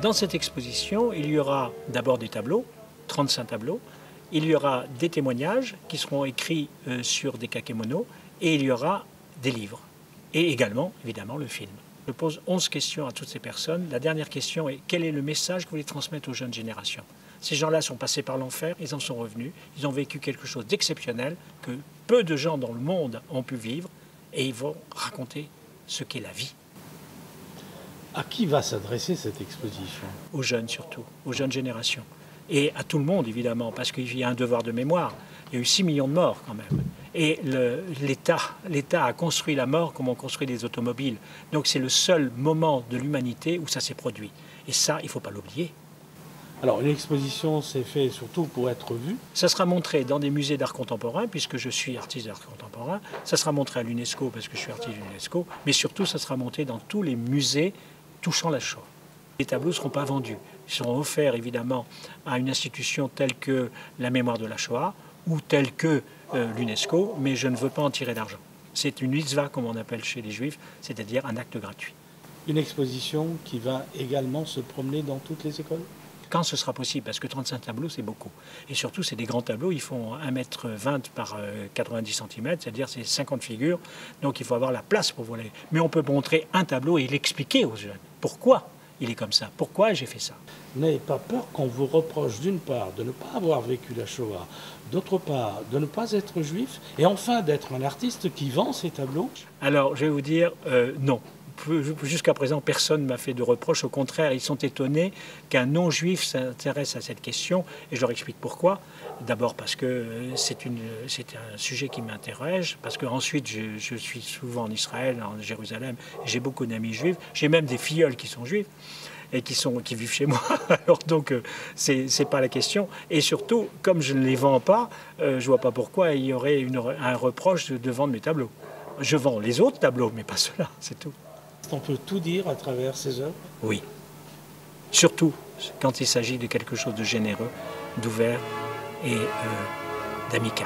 Dans cette exposition, il y aura d'abord des tableaux, 35 tableaux, il y aura des témoignages qui seront écrits sur des kakémonos et il y aura des livres et également, évidemment, le film. Je pose 11 questions à toutes ces personnes. La dernière question est: quel est le message que vous voulez transmettre aux jeunes générations? Ces gens-là sont passés par l'enfer, ils en sont revenus, ils ont vécu quelque chose d'exceptionnel que peu de gens dans le monde ont pu vivre et ils vont raconter ce qu'est la vie. À qui va s'adresser cette exposition? Aux jeunes surtout, aux jeunes générations. Et à tout le monde évidemment, parce qu'il y a un devoir de mémoire. Il y a eu 6 millions de morts quand même. Et l'État a construit la mort comme on construit des automobiles. Donc c'est le seul moment de l'humanité où ça s'est produit. Et ça, il ne faut pas l'oublier. Alors, une exposition, c'est fait surtout pour être vue. Ça sera montré dans des musées d'art contemporain, puisque je suis artiste d'art contemporain. Ça sera montré à l'UNESCO, parce que je suis artiste de l'UNESCO. Mais surtout, ça sera monté dans tous les musées touchant la Shoah. Les tableaux ne seront pas vendus. Ils seront offerts, évidemment, à une institution telle que la mémoire de la Shoah ou telle que l'UNESCO, mais je ne veux pas en tirer d'argent. C'est une mitzvah, comme on appelle chez les Juifs, c'est-à-dire un acte gratuit. Une exposition qui va également se promener dans toutes les écoles? Quand ce sera possible, parce que 35 tableaux, c'est beaucoup. Et surtout, c'est des grands tableaux, ils font 1,20 m par 90 cm, c'est-à-dire c'est 50 figures, donc il faut avoir la place pour voler. Mais on peut montrer un tableau et l'expliquer aux jeunes. Pourquoi il est comme ça? Pourquoi j'ai fait ça? Vous n'avez pas peur qu'on vous reproche d'une part de ne pas avoir vécu la Shoah, d'autre part de ne pas être juif, et enfin d'être un artiste qui vend ses tableaux? Alors, je vais vous dire non. Jusqu'à présent, personne ne m'a fait de reproche. Au contraire, ils sont étonnés qu'un non-juif s'intéresse à cette question. Et je leur explique pourquoi. D'abord parce que c'est un sujet qui m'intéresse. Parce qu'ensuite, je suis souvent en Israël, en Jérusalem. J'ai beaucoup d'amis juifs. J'ai même des filleuls qui sont juifs et qui vivent chez moi. Alors donc, c'est pas la question. Et surtout, comme je ne les vends pas, je vois pas pourquoi il y aurait un reproche de vendre mes tableaux. Je vends les autres tableaux, mais pas ceux-là, c'est tout. On peut tout dire à travers ces œuvres? Oui. Surtout quand il s'agit de quelque chose de généreux, d'ouvert et d'amical.